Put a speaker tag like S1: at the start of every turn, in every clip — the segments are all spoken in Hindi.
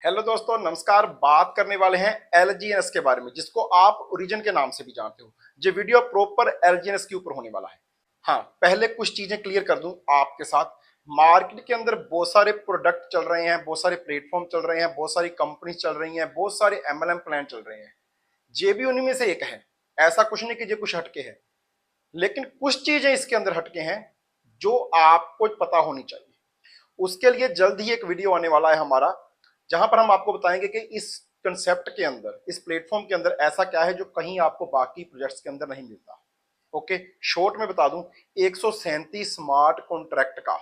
S1: हेलो दोस्तों, नमस्कार। बात करने वाले हैं एलजीएनएस के बारे में, जिसको आप ओरिजिन के नाम से भी जानते हो। ये वीडियो प्रॉपर एलजीएनएस के ऊपर होने वाला है। हाँ, पहले कुछ चीजें क्लियर कर दूं आपके साथ। मार्केट के अंदर बहुत सारे प्रोडक्ट चल रहे हैं, बहुत सारे प्लेटफॉर्म चल रहे हैं, बहुत सारी कंपनी चल रही हैं, बहुत सारे एमएलएम प्लान चल रहे हैं। ये भी उन्हीं में से एक है। ऐसा कुछ नहीं कि ये कुछ हटके है, लेकिन कुछ चीजें इसके अंदर हटके हैं जो आपको पता होनी चाहिए। उसके लिए जल्द ही एक वीडियो आने वाला है हमारा, जहां पर हम आपको बताएंगे कि इस कंसेप्ट के अंदर, इस प्लेटफॉर्म के अंदर ऐसा क्या है जो कहीं आपको बाकी प्रोजेक्ट्स के अंदर नहीं मिलता। ओके, शॉर्ट में बता दूं, 137 स्मार्ट कॉन्ट्रैक्ट का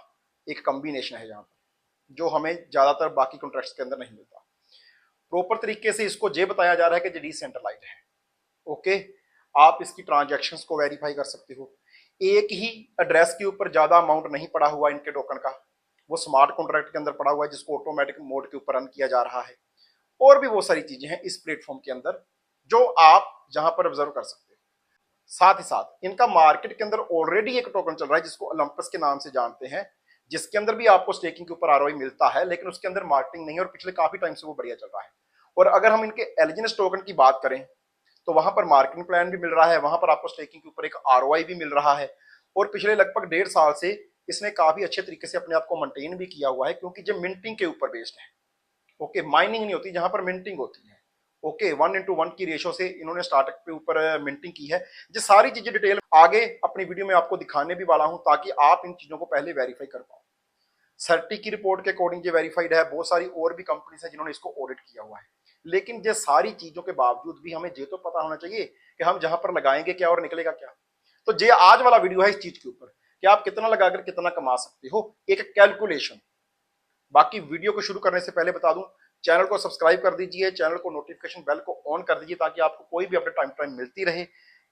S1: एक कॉम्बिनेशन है यहाँ पर, जो हमें ज्यादातर बाकी कॉन्ट्रैक्ट्स के अंदर नहीं मिलता। प्रॉपर तरीके से इसको ये बताया जा रहा है कि ये डिसेंट्रलाइज्ड है। ओके, आप इसकी ट्रांजैक्शंस को वेरीफाई कर सकते हो। एक ही एड्रेस के ऊपर ज्यादा अमाउंट नहीं पड़ा हुआ इनके टोकन का, वो स्मार्ट कॉन्ट्रैक्ट के अंदर पड़ा हुआ है, जिसको ऑटोमेटिक मोड के ऊपर रन किया जा रहा है। और भी बहुत सारी चीजें हैं इस प्लेटफॉर्म के अंदर जो आप जहां पर ऑब्जर्व कर सकते हो। साथ ही साथ इनका मार्केट के अंदर ऑलरेडी एक टोकन चल रहा है जिसको ओलंपस के नाम से जानते हैं, जिसके अंदर भी आपको स्टेकिंग के ऊपर आरओआई मिलता है, लेकिन उसके अंदर मार्केटिंग नहीं है और पिछले काफी टाइम से वो बढ़िया चल रहा है। और अगर हम इनके एलिजिनस टोकन की बात करें तो वहां पर मार्केटिंग प्लान भी मिल रहा है, वहां पर आपको स्टेकिंग के ऊपर एक आरओआई भी मिल रहा है। और पिछले लगभग 1.5 साल से इसने काफी अच्छे तरीके से अपने आप को मेंटेन भी किया हुआ है, क्योंकि जो मिंटिंग के ऊपर बेस्ड है। ओके, माइनिंग नहीं होती जहां पर मिंटिंग होती है। ओके, 1:1 की रेशो से इन्होंने स्टार्टअप के ऊपर मिंटिंग की है। ये सारी चीजें डिटेल आगे अपनी वीडियो में आपको दिखाने भी वाला हूं, ताकि आप इन चीजों को पहले वेरीफाई कर पाओ। सर्टी की रिपोर्ट के अकॉर्डिंग ये वेरीफाइड है। बहुत सारी और भी कंपनीज है जिन्होंने इसको ऑडिट किया हुआ है। लेकिन ये सारी चीजों के बावजूद भी हमें ये तो पता होना चाहिए कि हम जहां पर लगाएंगे क्या और निकलेगा क्या। तो ये आज वाला वीडियो है इस चीज के ऊपर कि आप कितना लगाकर कितना कमा सकते हो, एक कैलकुलेशन। बाकी वीडियो को शुरू करने से पहले बता दूं, चैनल को सब्सक्राइब कर दीजिए, चैनल को नोटिफिकेशन बेल को ऑन कर दीजिए, ताकि आपको कोई भी अपडेट टाइम टाइम मिलती रहे।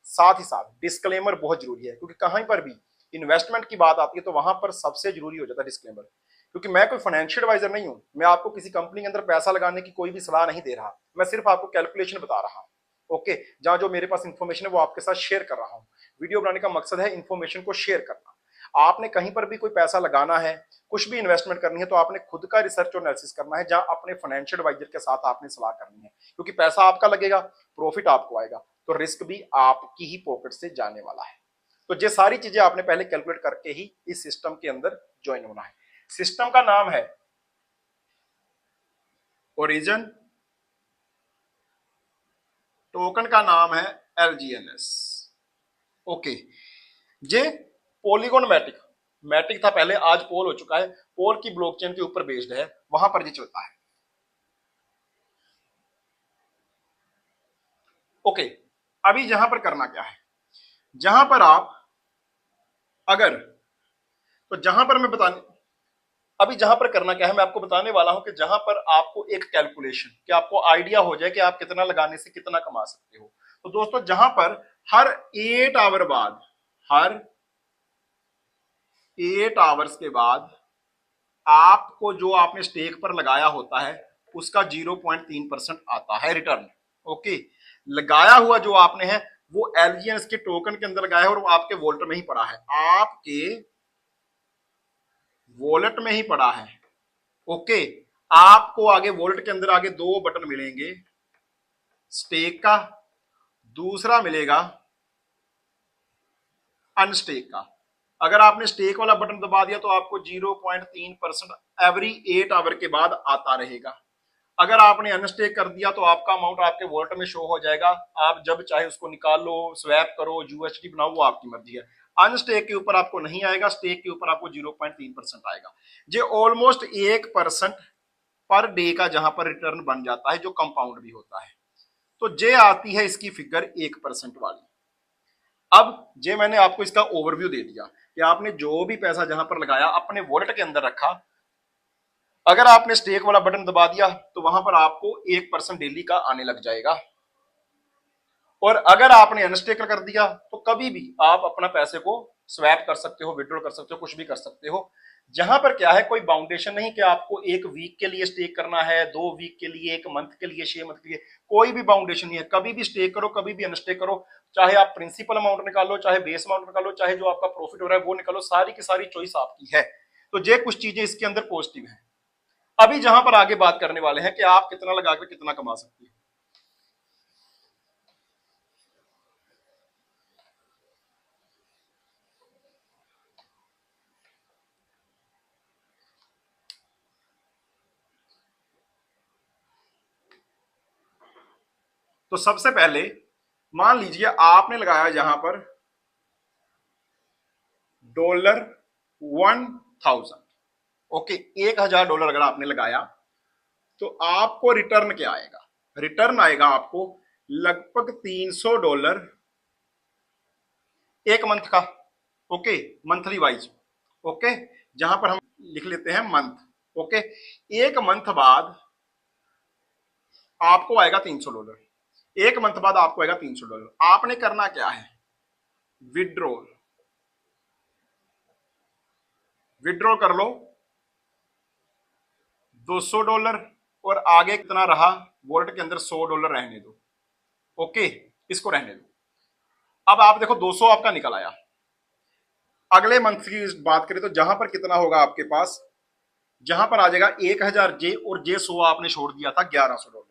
S1: साथ ही साथ डिस्क्लेमर बहुत जरूरी है, क्योंकि कहीं पर भी इन्वेस्टमेंट की बात आती है तो वहां पर सबसे जरूरी हो जाता है डिस्क्लेमर। क्योंकि मैं कोई फाइनेंशियल एडवाइजर नहीं हूं, मैं आपको किसी कंपनी के अंदर पैसा लगाने की कोई भी सलाह नहीं दे रहा, मैं सिर्फ आपको कैलकुलेशन बता रहा हूं। ओके, जहां जो मेरे पास इंफॉर्मेशन है वो आपके साथ शेयर कर रहा हूं। वीडियो बनाने का मकसद है इंफॉर्मेशन को शेयर करना। आपने कहीं पर भी कोई पैसा लगाना है, कुछ भी इन्वेस्टमेंट करनी है, तो आपने खुद का रिसर्च और एनालिसिस करना है, जहां अपने फाइनेंशियल एडवाइजर के साथ आपने सलाह करनी है। क्योंकि पैसा आपका लगेगा, प्रॉफिट आपको आएगा, तो रिस्क भी आपकी ही पॉकेट से जाने वाला है। तो ये सारी चीजें आपने पहले कैलकुलेट करके ही इस सिस्टम के अंदर ज्वाइन होना है। सिस्टम का नाम है ओरिजिन, टोकन का नाम है एलजीएनएस। ओके, ये पॉलीगॉन मैटिक मैटिक था पहले, आज पोल हो चुका है। पोल की ब्लॉकचेन के ऊपर बेस्ड है, वहां पर ये चलता है। ओके, अभी यहां पर करना क्या है, जहां पर आप अगर तो जहां पर मैं बताने अभी जहां पर करना क्या है, मैं आपको बताने वाला हूं कि जहां पर आपको एक कैलकुलेशन, कि आपको आइडिया हो जाए कि आप कितना लगाने से कितना कमा सकते हो। तो दोस्तों, जहां पर हर 8 आवर बाद, हर 8 आवर्स के बाद आपको जो आपने स्टेक पर लगाया होता है उसका 0.3% आता है रिटर्न। ओके, लगाया हुआ जो आपने है वो एलजीएनएस के टोकन के अंदर लगाया है और वो आपके वॉलेट में ही पड़ा है, आपके वॉलेट में ही पड़ा है। ओके, आपको आगे वॉलेट के अंदर आगे दो बटन मिलेंगे, स्टेक का, दूसरा मिलेगा अनस्टेक का। अगर आपने स्टेक वाला बटन दबा दिया तो आपको 0.3% एवरी 8 आवर के बाद आता रहेगा। अगर आपने अनस्टेक कर दिया तो आपका अमाउंट आपके वॉलेट में शो हो जाएगा, आप जब चाहे उसको निकाल लो, स्वैप करो, यूएसडी बनाओ, वो आपकी मर्जी है। अनस्टेक के ऊपर आपको नहीं आएगा, स्टेक के ऊपर आपको 0.3% आएगा। ये ऑलमोस्ट 1% पर डे का जहां पर रिटर्न बन जाता है, जो कंपाउंड भी होता है। तो ये आती है इसकी फिगर 1% वाली। अब ये मैंने आपको इसका ओवरव्यू दे दिया कि आपने जो भी पैसा जहां पर लगाया अपने वॉलेट के अंदर रखा। अगर आपने स्टेक वाला बटन दबा दिया तो वहां पर आपको 1% डेली का आने लग जाएगा। और अगर आपने अनस्टेक कर दिया तो कभी भी आप अपना पैसे को स्वैप कर सकते हो, विड्रॉ कर सकते हो, कुछ भी कर सकते हो। जहां पर क्या है, कोई बाउंडेशन नहीं कि आपको 1 वीक के लिए स्टेक करना है, 2 वीक के लिए, 1 मंथ के लिए, 6 मंथ के लिए, कोई भी बाउंडेशन नहीं है। कभी भी स्टेक करो, कभी भी अनस्टेक करो, चाहे आप प्रिंसिपल अमाउंट निकालो, चाहे बेस अमाउंट निकालो, चाहे जो आपका प्रॉफिट हो रहा है वो निकालो, सारी की सारी चॉइस आपकी है। तो ये कुछ चीजें इसके अंदर पॉजिटिव है। अभी जहां पर आगे बात करने वाले हैं कि आप कितना लगाकर कितना कमा सकते हैं। तो सबसे पहले मान लीजिए आपने लगाया यहां पर $1000। ओके, $1000 अगर आपने लगाया तो आपको रिटर्न क्या आएगा? रिटर्न आएगा आपको लगभग $300 एक मंथ का। Okay, monthly wise. ओके, जहां पर हम लिख लेते हैं मंथ। ओके, एक मंथ बाद आपको आएगा $300। एक मंथ बाद आपको आएगा $300। आपने करना क्या है? विड्रॉल, विड्रॉ कर लो $200 और आगे कितना रहा वॉलेट के अंदर $100 रहने दो। ओके, इसको रहने दो। अब आप देखो 200 आपका निकल आया। अगले मंथ की बात करें तो जहां पर कितना होगा आपके पास, जहां पर आ जाएगा 1000 जे और जे 100 आपने छोड़ दिया था $1100।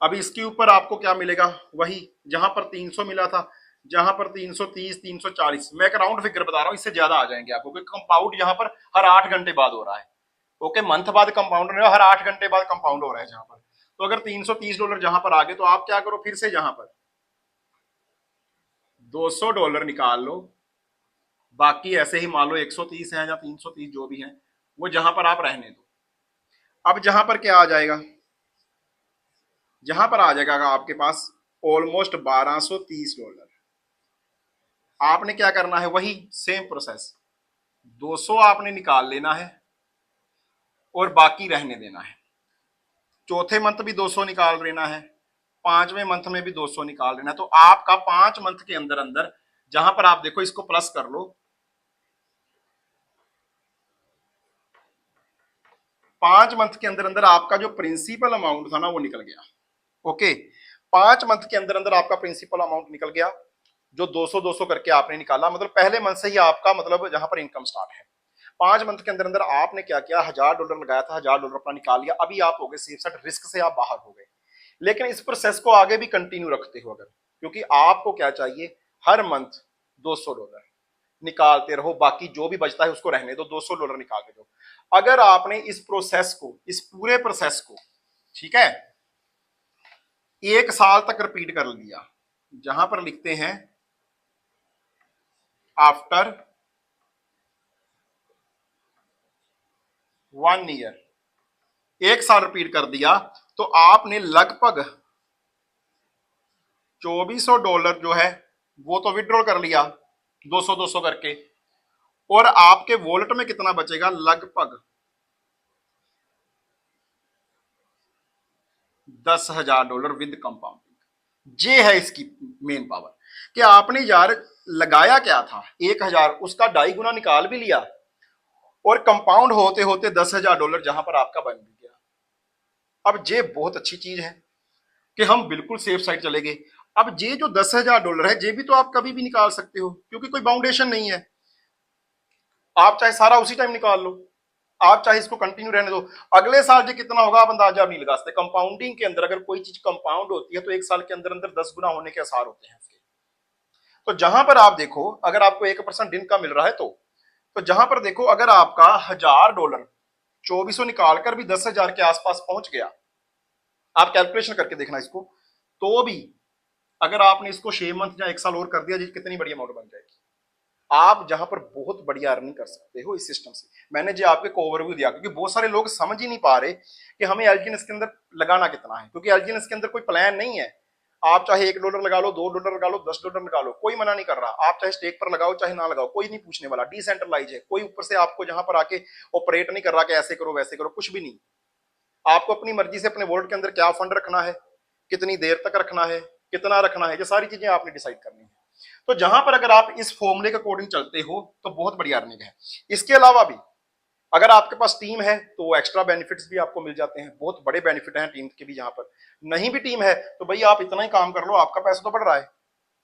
S1: अब इसके ऊपर आपको क्या मिलेगा? वही जहां पर 300 मिला था, जहां पर 330 340, मैं एक राउंड फिगर बता रहा हूं, इससे ज्यादा आ जाएंगे आपको, क्योंकि कंपाउंड यहां पर हर 8 घंटे बाद हो रहा है। ओके, मंथ बाद कंपाउंड नहीं, हर 8 घंटे बाद कंपाउंड हो रहा है जहां पर। तो अगर $330 जहां पर आ गए तो आप क्या करो, फिर से जहां पर $200 निकाल लो, बाकी ऐसे ही मान लो 130 है या 330 जो भी है वो जहां पर आप रहने दो। अब जहां पर क्या आ जाएगा? जहां पर आ जाएगा आपके पास ऑलमोस्ट $1230। आपने क्या करना है? वही सेम प्रोसेस, 200 आपने निकाल लेना है और बाकी रहने देना है। चौथे मंथ भी 200 निकाल लेना है, पांचवें मंथ में भी 200 निकाल लेना है। तो आपका 5 मंथ के अंदर अंदर जहां पर आप देखो, इसको प्लस कर लो, 5 मंथ के अंदर अंदर आपका जो प्रिंसिपल अमाउंट था ना वो निकल गया। ओके, 5 मंथ के अंदर अंदर आपका प्रिंसिपल अमाउंट निकल गया, जो 200 200 करके आपने निकाला, मतलब पहले मंथ से ही आपका मतलब जहां पर इनकम स्टार्ट है। 5 मंथ के अंदर अंदर आपने क्या किया? $1000 लगाया था, $1000 अपना निकाल लिया। अभी आप हो गए सेफ साइड, रिस्क से आप बाहर हो गए। लेकिन इस प्रोसेस को आगे भी कंटिन्यू रखते हो अगर, क्योंकि आपको क्या चाहिए? हर मंथ $200 निकालते रहो, बाकी जो भी बचता है उसको रहने दो, $200 निकाल के दो। अगर आपने इस प्रोसेस को, इस पूरे प्रोसेस को, ठीक है, 1 साल तक रिपीट कर लिया, जहां पर लिखते हैं आफ्टर 1 ईयर, 1 साल रिपीट कर दिया तो आपने लगभग $2400 जो है वो तो विड्रॉल कर लिया 200 200 करके, और आपके वॉलेट में कितना बचेगा? लगभग $10,000 विद कंपाउंडिंग। ये है इसकी मेन पावर कि आपने यार लगाया क्या था 1000, उसका 2.5 गुना निकाल भी लिया और कंपाउंड होते होते $10,000 जहां पर आपका बन भी गया। अब ये बहुत अच्छी चीज है कि हम बिल्कुल सेफ साइड चले गए। अब ये जो $10,000 है ये भी तो आप कभी भी निकाल सकते हो, क्योंकि कोई बाउंडेशन नहीं है। आप चाहे सारा उसी टाइम निकाल लो, आप चाहे इसको कंटिन्यू रहने दो, अगले साल जो कितना होगा आप अंदाजा भी नहीं लगा सकते। कंपाउंडिंग के अंदर अगर कोई चीज कंपाउंड होती है तो 1 साल के अंदर अंदर 10 गुना होने के आसार होते हैं उसके। तो जहां पर आप देखो, अगर आपको 1% दिन का मिल रहा है तो जहां पर देखो, अगर आपका $1000 2400 निकालकर भी 10,000 के आसपास पहुंच गया, आप कैलकुलेशन करके देखना इसको, तो भी अगर आपने इसको 6 मंथ या 1 साल और कर दिया, कितनी बड़ी अमाउंट बन जाएगी। आप जहां पर बहुत बढ़िया अर्निंग कर सकते हो इस सिस्टम से। मैंने जो आपको ओवरव्यू दिया, क्योंकि बहुत सारे लोग समझ ही नहीं पा रहे कि हमें एलजीएनएस के अंदर लगाना कितना है, क्योंकि एलजीएनएस के अंदर कोई प्लान नहीं है। आप चाहे $1 लगा लो, $2 लगा लो, $10 लगा लो, कोई मना नहीं कर रहा। आप चाहे स्टेक पर लगाओ चाहे ना लगाओ, कोई नहीं पूछने वाला। डिसेंट्रलाइज है, कोई ऊपर से आपको जहां पर आके ऑपरेट नहीं कर रहा कि ऐसे करो वैसे करो, कुछ भी नहीं। आपको अपनी मर्जी से अपने वॉलेट के अंदर क्या फंड रखना है, कितनी देर तक रखना है, कितना रखना है, ये सारी चीजें आपने डिसाइड करनी है। तो जहां पर अगर आप इस फॉर्मूले के अकॉर्डिंग चलते हो तो बहुत बढ़िया अर्निंग है। इसके अलावा भी अगर आपके पास टीम है तो एक्स्ट्रा बेनिफिट्स भी आपको मिल जाते हैं, बहुत बड़े बेनिफिट हैं टीम के भी। जहां पर नहीं भी टीम है तो भाई आप इतना ही काम कर लो, आपका पैसा तो बढ़ रहा है।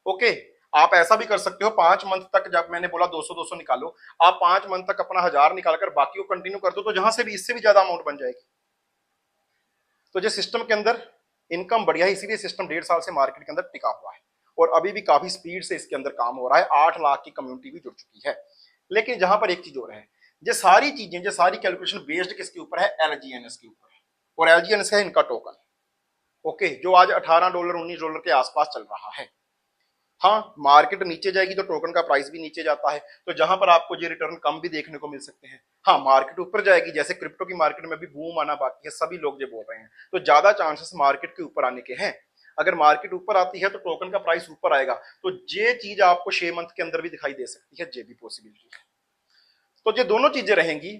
S1: ओके, आप ऐसा भी कर सकते हो 5 मंथ तक, जब मैंने बोला 200 निकालो, आप 5 मंथ तक अपना 1000 निकालकर बाकी को कंटिन्यू कर दो, तो जहां से भी इससे भी ज्यादा अमाउंट बन जाएगी। तो जो सिस्टम के अंदर इनकम बढ़िया है, इसीलिए सिस्टम 1.5 साल से मार्केट के अंदर टिका हुआ है और अभी भी काफी स्पीड से इसके अंदर काम हो रहा है। 8 लाख की कम्युनिटी भी जुड़ चुकी है। लेकिन जहां पर एक चीज और है, ये सारी चीजें, ये सारी कैलकुलेशन बेस्ड किसके ऊपर है? एलजीएनएस के ऊपर। और एलजीएनएस है इनका टोकन, ओके, जो आज $18 $19 के आसपास चल रहा है। हाँ, मार्केट नीचे जाएगी तो टोकन का प्राइस भी नीचे जाता है, तो जहां पर आपको ये रिटर्न कम भी देखने को मिल सकते हैं। हाँ, मार्केट ऊपर जाएगी, जैसे क्रिप्टो की मार्केट में भी बूम आना बाकी है, सभी लोग ये बोल रहे हैं, तो ज्यादा चांसेस मार्केट के ऊपर आने के हैं। अगर मार्केट ऊपर आती है तो टोकन का प्राइस ऊपर आएगा, तो ये चीज आपको 6 मंथ के अंदर भी दिखाई दे सकती है, ये भी पॉसिबिलिटी है। तो ये दोनों चीजें रहेंगी।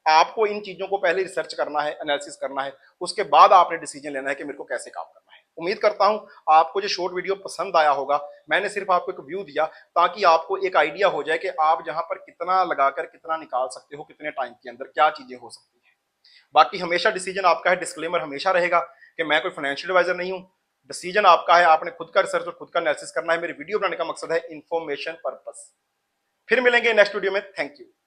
S1: आपको इन चीजों को पहले रिसर्च करना है, एनालिसिस करना है, उसके बाद आपने डिसीजन लेना है कि मेरे को कैसे काम करना है। उम्मीद करता हूं आपको जो शॉर्ट वीडियो पसंद आया होगा। मैंने सिर्फ आपको एक व्यू दिया ताकि आपको एक आइडिया हो जाए कि आप जहां पर कितना लगाकर कितना निकाल सकते हो, कितने टाइम के अंदर क्या चीजें हो सकती है। बाकी हमेशा डिसीजन आपका है, डिस्क्लेमर हमेशा रहेगा कि मैं कोई फाइनेंशियल एडवाइजर नहीं हूं। डिसीजन आपका है, आपने खुद का रिसर्च और खुद का एनालिसिस करना है। मेरी वीडियो बनाने का मकसद है इन्फॉर्मेशन पर्पस। फिर मिलेंगे नेक्स्ट वीडियो में। Thank you.